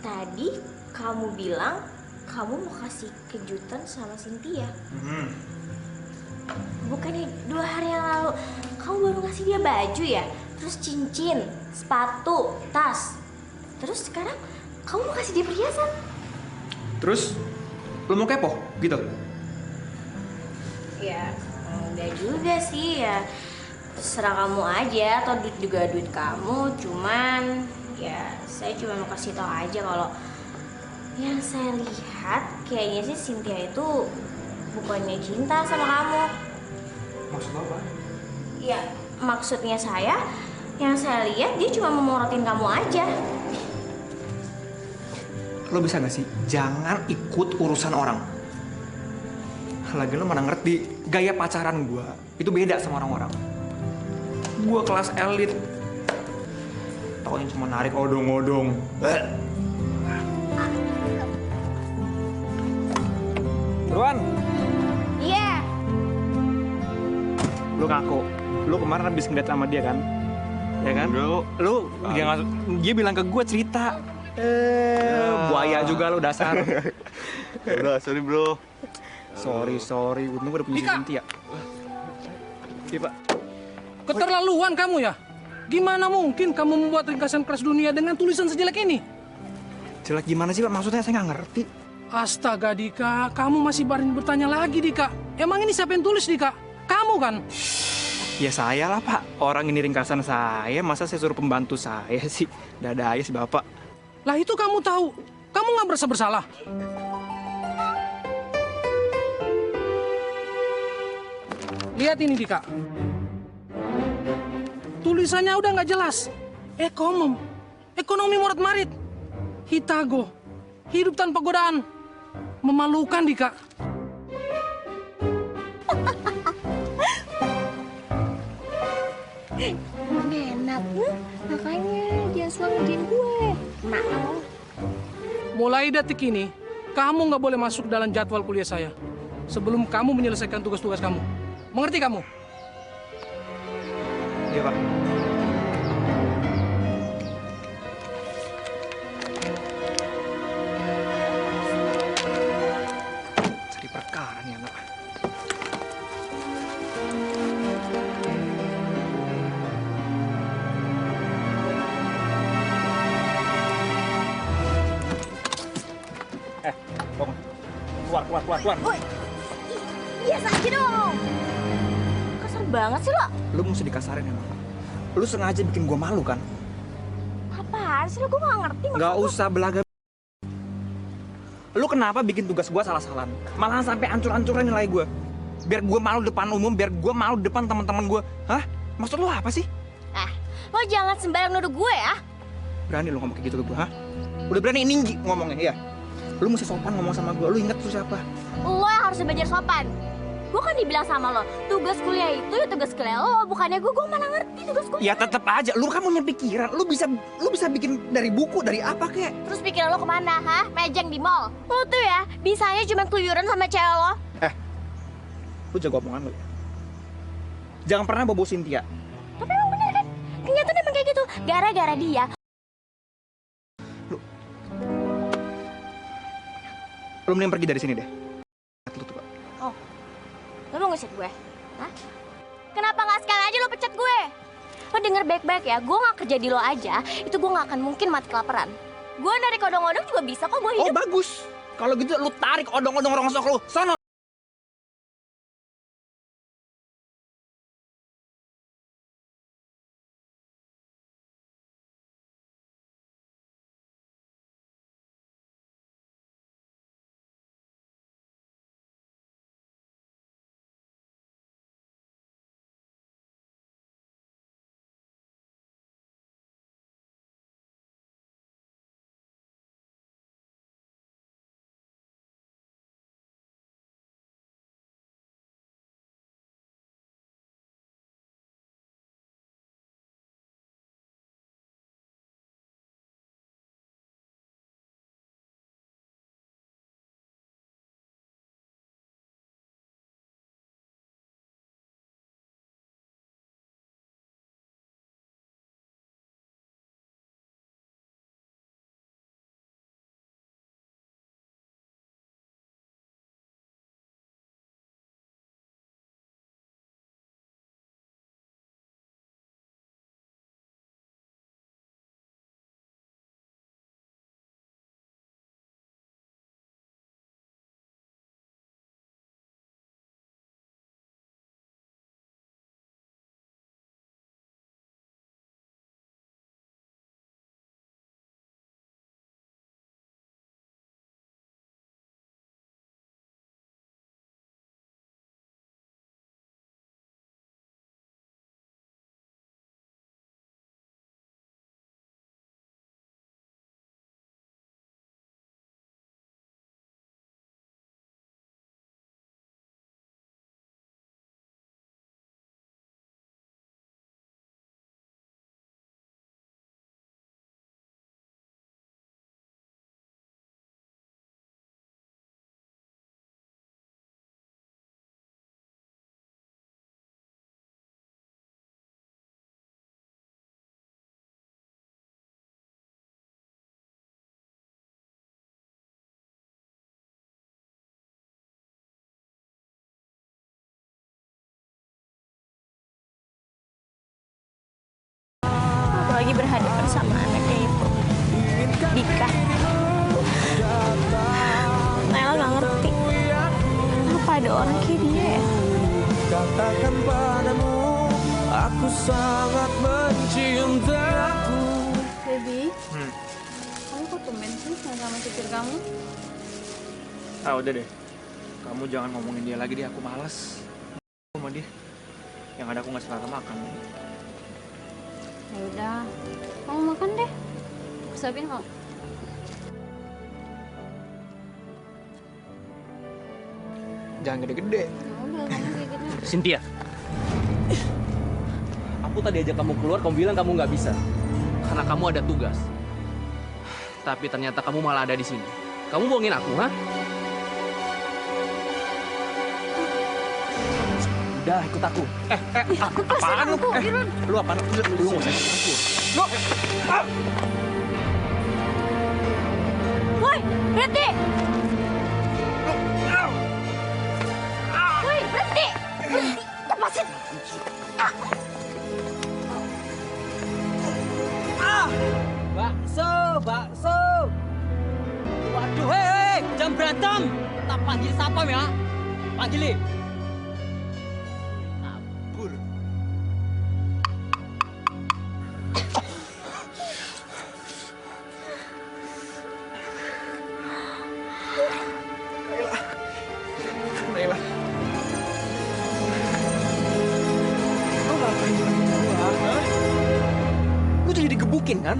Tadi kamu bilang kamu mau kasih kejutan sama Cynthia. Bukannya 2 hari yang lalu kamu baru ngasih dia baju ya? Terus cincin, sepatu, tas. Terus sekarang kamu mau kasih dia perhiasan? Terus, lo mau kepo gitu? Ya, enggak juga sih ya. Terserah kamu aja, atau duit juga duit kamu. Cuman, ya saya cuma mau kasih tau aja kalau yang saya lihat kayaknya sih Cynthia itu bukannya cinta sama kamu. Maksud lo apa? Ya, maksudnya yang saya lihat dia cuma memorotin kamu aja. Lo bisa gak sih jangan ikut urusan orang? Lagi lo mana ngerti gaya pacaran gue itu beda sama orang-orang. Gue kelas elit. Taunya cuma narik odong-odong. Ruan. Iya. Lu ngaku. Lu kemarin habis ngeliat sama dia kan? Ya kan? Lu dia bilang ke gue cerita. Buaya juga lu dasar. Udah, sorry bro. Sorry. Untung gue udah punya Cynthia. Iya, Pak. Keterlaluan kamu ya? Gimana mungkin kamu membuat ringkasan kelas dunia dengan tulisan sejelek ini? Jelek gimana sih, Pak? Maksudnya saya nggak ngerti. Astaga Dika, kamu masih bertanya lagi Dika. Emang ini siapa yang tulis Dika? Kamu kan? Ya saya lah Pak, orang ini ringkasan saya, masa saya suruh pembantu saya sih? Dada aja si Bapak. Lah itu kamu tahu, kamu nggak merasa bersalah. Lihat ini Dika. Tulisannya udah nggak jelas. Ekonomi morat marit. Hitago. Hidup tanpa godaan. Memalukan Dika. Enak, makanya dia selalu ngerjain gue. Mau. Mulai detik ini, kamu nggak boleh masuk dalam jadwal kuliah saya. Sebelum kamu menyelesaikan tugas-tugas kamu. Mengerti kamu? Iya Pak. Cari perkara nih anak. Bangun. Keluar. Iya sakit dong. Kasar banget sih lo. Lu mesti dikasarin emang. Lu sengaja bikin gua malu kan? Apaan sih lo? Gue gak ngerti. Nggak usah belaga. Lu kenapa bikin tugas gua salah-salahan? Malahan sampai hancur-hancuran nilai gua. Biar gua malu depan umum, biar gua malu depan teman-teman gua. Hah? Maksud lu apa sih? Lo jangan sembarang nuduh gue ya. Berani lu ngomong kayak gitu ke gua, hah? Udah berani tinggi ngomongnya, ya? Lu mesti sopan ngomong sama gua. Lu inget tuh siapa? Lo yang harus belajar sopan. Gue kan dibilang sama lo, tugas kuliah itu ya tugas kuliah lo, bukannya gue mana ngerti tugas kuliah. Ya tetep aja, lu kan punya pikiran. Lu bisa bikin dari buku, dari apa kek? Terus pikiran lo kemana, hah? Mejeng di mall. Lo tuh ya, bisanya cuma keluyuran sama cewek lo. Lu jago omongan lu ya. Jangan pernah bobo Cynthia. Tapi emang bener kan? Kenyataan emang kayak gitu. Gara-gara dia. Lu mending pergi dari sini deh. Lo mau ngeset gue? Hah? Kenapa gak sekali aja lo pecat gue? Lo denger baik-baik ya, gue gak kerja di lo aja, itu gue gak akan mungkin mati kelaparan. Gue narik odong-odong juga bisa kok gue hidup. Oh bagus. Kalau gitu lu tarik odong-odong rongsok lu. Sono. Lagi berhadapan sama anaknya itu, Dika. sangat mencium dagu. Baby, kamu kok tumben sih nggak sama supir kamu? Ah udah deh, kamu jangan ngomongin dia lagi deh, aku males sama dia. Yang ada aku nggak selera makan. Ya udah, kamu makan deh. Aku suapin mau. Jangan gede-gede. Ya udah, kamu kayak gitu. Cynthia, aku tadi ajak kamu keluar, kamu bilang kamu nggak bisa karena kamu ada tugas. Tapi ternyata kamu malah ada di sini. Kamu bohongin aku, ha? Udah, ikut aku. Apaan lu? Lu apaan? Lu nggak usah ikut aku. Lu, Woi, berhenti! Woi, berhenti! Berhenti! Lepasin! Bakso, bakso. Waduh, hei, jam berantem. Tak panggil sapam ya. Panggilin. Abur. Naila. Lu ngapain lagi gua? Hah? Lu jadi digebukin kan?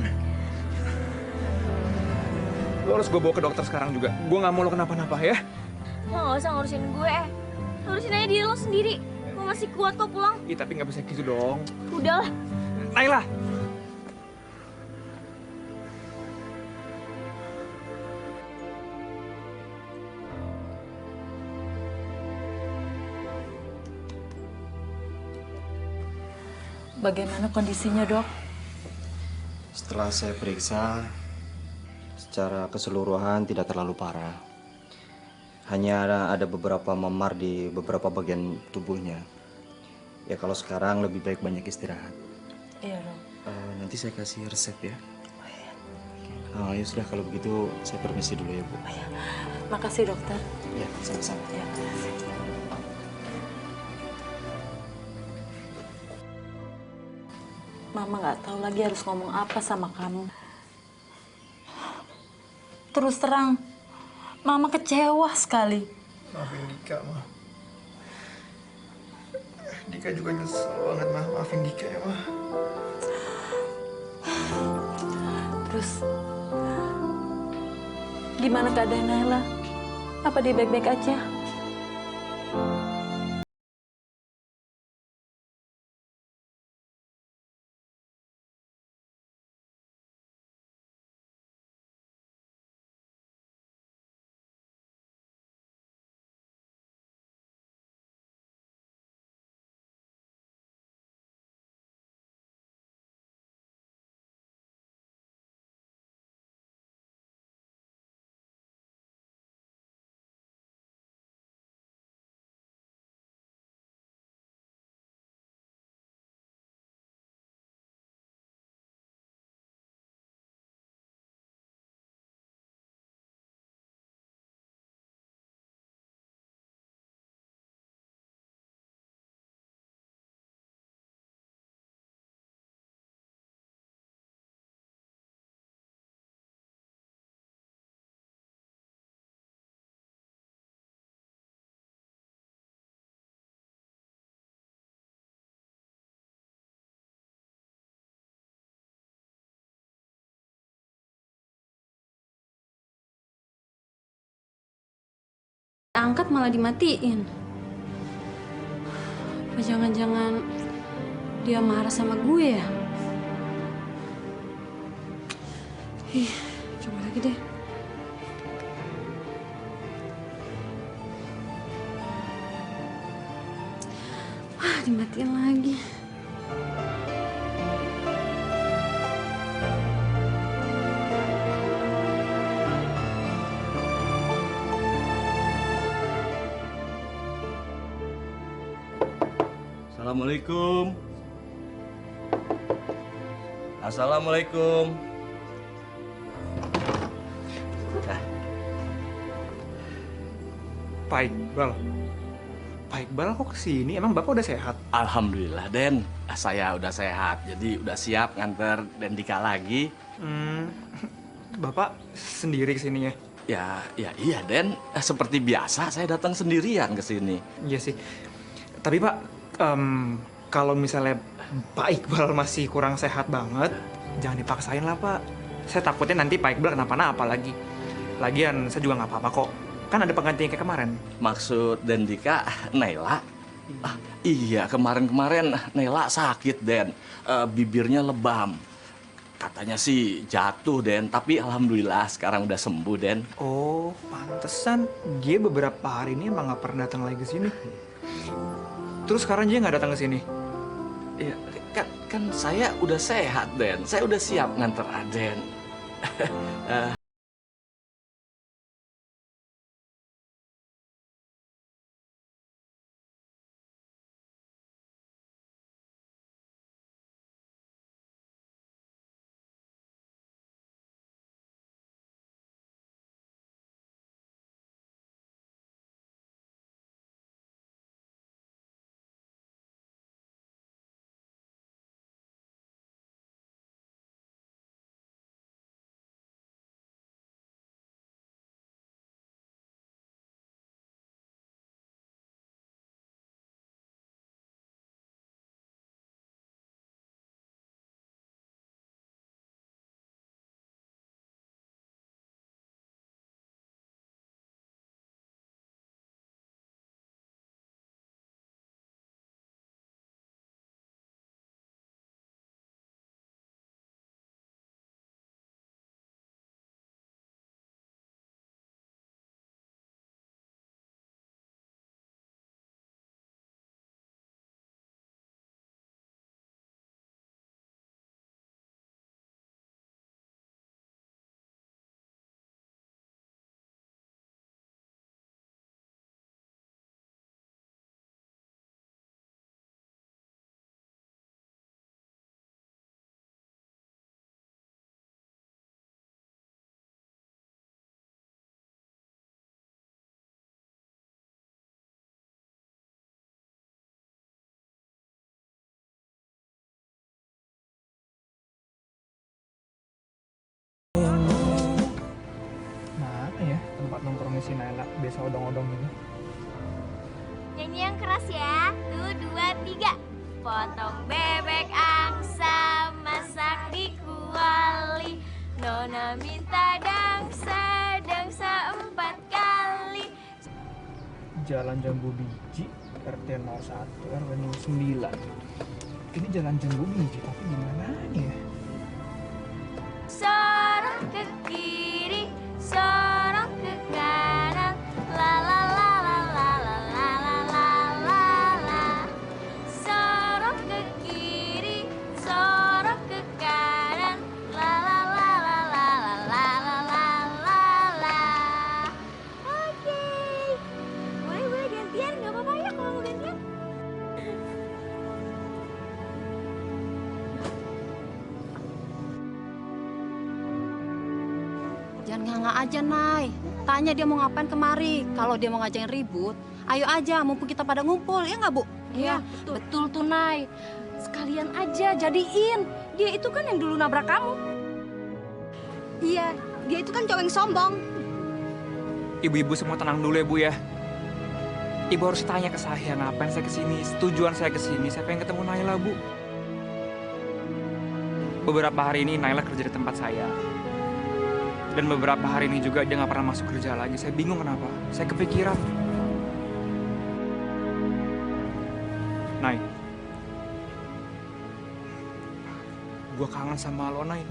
Lu harus gue bawa ke dokter sekarang juga. Gue nggak mau lo kenapa-napa ya. Lo nggak usah ngurusin gue. Ngurusin aja diri lo sendiri. Gue masih kuat kok pulang. Ih, tapi nggak bisa gitu dong. Udahlah. Naila. Bagaimana kondisinya, Dok? Setelah saya periksa, secara keseluruhan tidak terlalu parah. Hanya ada beberapa memar di beberapa bagian tubuhnya. Ya kalau sekarang lebih baik banyak istirahat. Iya, Dok. Nanti saya kasih resep ya. Ya sudah kalau begitu saya permisi dulu ya Bu. Makasih, Dokter. Ya, sama-sama. Ya, makasih. Mama nggak tahu lagi harus ngomong apa sama kamu. Terus terang, Mama kecewa sekali. Maafin Dika, Ma. Dika juga nyesel banget, Ma. Maafin Dika ya, Ma. Terus, gimana keadaan Naila? Apa dia baik-baik aja? Angkat malah dimatiin. Apa jangan-jangan dia marah sama gue ya? Coba lagi deh. Dimatiin lagi. Assalamualaikum. Assalamualaikum. Pak Iqbal. Pak Iqbal kok kesini? Emang Bapak udah sehat? Alhamdulillah, Den. Saya udah sehat, jadi udah siap nganter Den Dika lagi. Bapak sendiri kesininya? Ya iya, Den. Seperti biasa, saya datang sendirian ke sini. Iya sih. Tapi Pak, kalau misalnya Pak Iqbal masih kurang sehat banget, jangan dipaksain lah Pak. Saya takutnya nanti Pak Iqbal kenapa-napa lagi. Lagian saya juga nggak apa-apa kok. Kan ada penggantinya kayak kemarin. Maksud Den Dika, Naila? Iya, kemarin-kemarin Naila sakit, Den. Bibirnya lebam. Katanya sih jatuh, Den. Tapi alhamdulillah sekarang udah sembuh, Den. Oh, pantesan dia beberapa hari ini emang nggak pernah datang lagi ke sini. Terus sekarang dia nggak datang ke sini? Ya, kan saya udah sehat, Den. Saya udah siap nganter Aden. Mana ya tempat nongkrongnya si Naila biasa odong-odong ini? Nyanyi yang keras ya. 1, 2, 3. Potong bebek angsa, masak di kuali. Nona minta dangsa, dangsa 4 kali. Jalan Jambu Biji, RT 01, RW 09. Ini Jalan Jambu Biji, tapi gimana ya? Sorong ke kiri, sorong ke kanan. La la la la la la la la la la la. Sorong ke kiri, sorong ke kanan. La la la la la la la la la la la. Oke. Boleh gantian, nggak apa-apa ya kalau mau gantian. Jangan nganga aja, Nay. Tanya dia mau ngapain kemari. Kalau dia mau ngajakin ribut, ayo aja, mumpung kita pada ngumpul, ya nggak, Bu? Iya, betul tuh, Nay. Sekalian aja jadiin. Dia itu kan yang dulu nabrak kamu. Iya, dia itu kan cowok yang sombong. Ibu-ibu semua tenang dulu ya Bu ya. Ibu harus tanya ke saya ngapain saya kesini, tujuan saya kesini. Saya pengen ketemu Naila Bu. Beberapa hari ini Naila kerja di tempat saya. Dan beberapa hari ini juga dia nggak pernah masuk kerja lagi. Saya bingung kenapa. Saya kepikiran. Nay, gue kangen sama lo, Nay.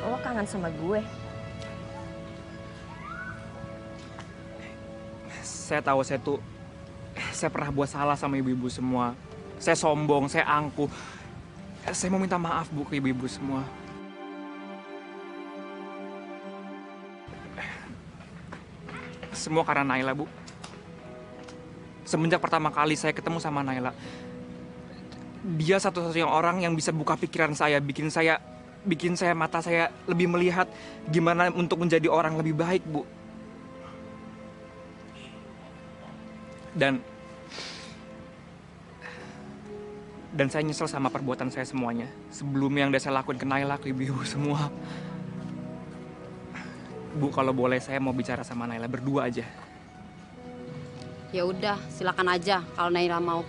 Lo kangen sama gue. Saya tahu saya pernah buat salah sama ibu-ibu semua. Saya sombong, saya angkuh. Saya mau minta maaf Bu ke ibu-ibu semua. Semua karena Naila Bu. Semenjak pertama kali saya ketemu sama Naila, dia satu-satunya orang yang bisa buka pikiran saya, bikin saya mata saya lebih melihat gimana untuk menjadi orang lebih baik Bu. Dan saya nyesel sama perbuatan saya semuanya. Sebelumnya yang udah saya lakuin ke Naila, ke ibu-ibu semua. Bu, kalau boleh saya mau bicara sama Naila berdua aja. Ya udah, silakan aja kalau Naila mau.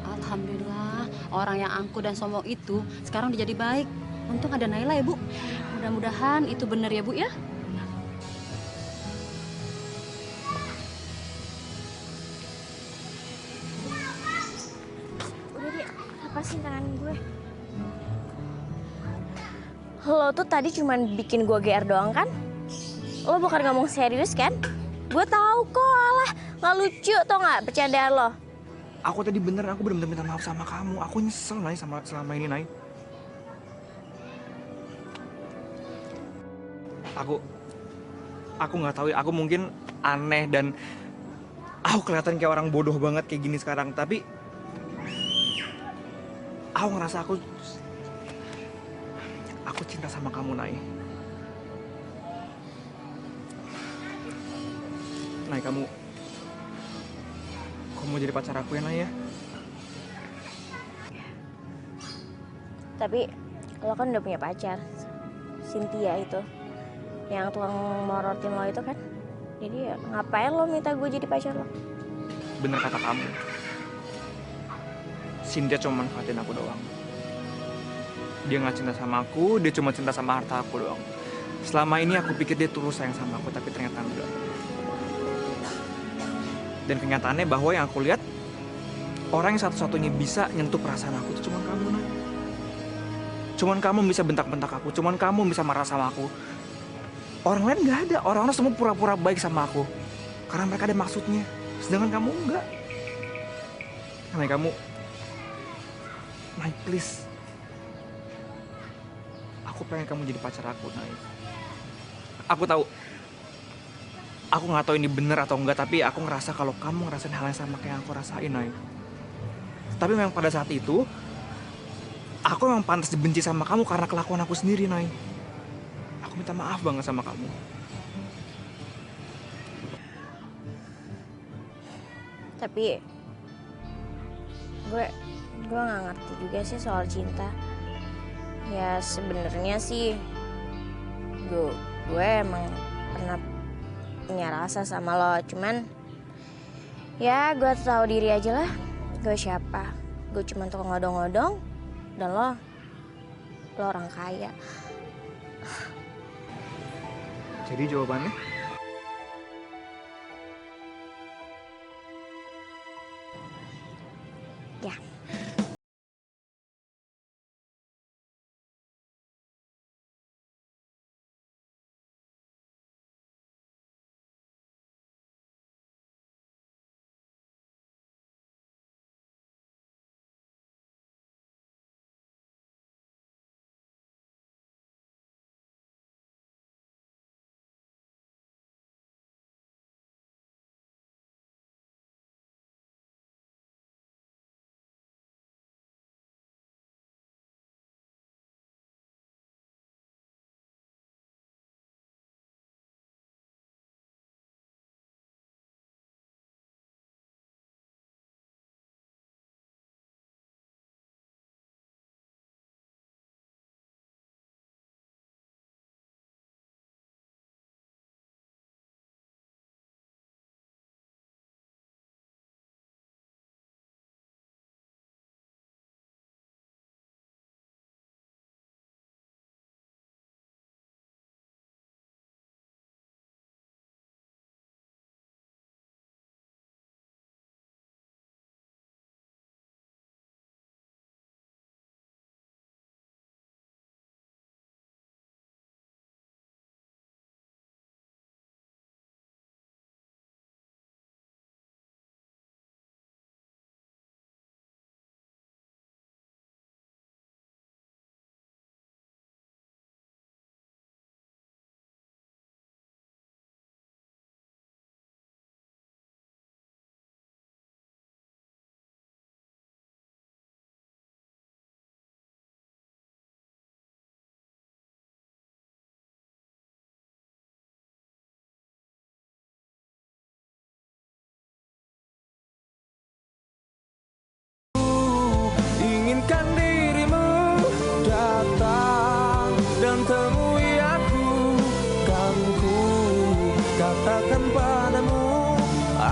Alhamdulillah, orang yang angkuh dan sombong itu sekarang udah jadi baik. Untung ada Naila ya, Bu. Mudah-mudahan itu benar ya, Bu ya. Udah deh, apa sih tangan gue? Lo tuh tadi cuman bikin gue GR doang kan? Lo bukan ngomong serius kan? Gue tahu kok, alah nggak lucu tau nggak bercandaan lo. Aku tadi aku bener-bener minta maaf sama kamu. Aku nyesel, Nay, selama ini, Nay. Aku nggak tahu ya, aku mungkin aneh dan aku kelihatan kayak orang bodoh banget kayak gini sekarang, tapi aku ngerasa aku cinta sama kamu, Nay. Nay, kamu mau jadi pacar aku ya, Nay ya? Tapi lo kan udah punya pacar, Cynthia itu, yang tukang morotin lo itu kan. Jadi ya ngapain lo minta gue jadi pacar lo? Bener kata kamu. Cynthia cuma manfaatin aku doang. Dia nggak cinta sama aku, dia cuma cinta sama harta aku doang. Selama ini aku pikir dia tulus sayang sama aku, tapi ternyata enggak. Dan kenyataannya bahwa yang aku lihat, orang yang satu-satunya bisa nyentuh perasaan aku itu cuma kamu, Nay. Cuman kamu bisa bentak-bentak aku, cuman kamu bisa marah sama aku. Orang lain nggak ada, orang-orang semua pura-pura baik sama aku. Karena mereka ada maksudnya, sedangkan kamu enggak. Nay, Nay, please. Aku pengen kamu jadi pacar aku, Nay. Aku tahu. Aku nggak tahu ini bener atau enggak, tapi aku ngerasa kalau kamu ngerasain hal yang sama kayak yang aku rasain, Nay. Tapi memang pada saat itu, aku memang pantas dibenci sama kamu karena kelakuan aku sendiri, Nay. Aku minta maaf banget sama kamu. Tapi gue nggak ngerti juga sih soal cinta. Ya sebenarnya sih gue emang pernah punya rasa sama lo, cuman ya gue tahu diri aja lah. Gue siapa? Gue cuma tukang ngodong-ngodong, dan lo orang kaya. Jadi jawabannya?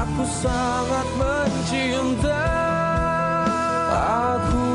Aku sangat mencinta. Aku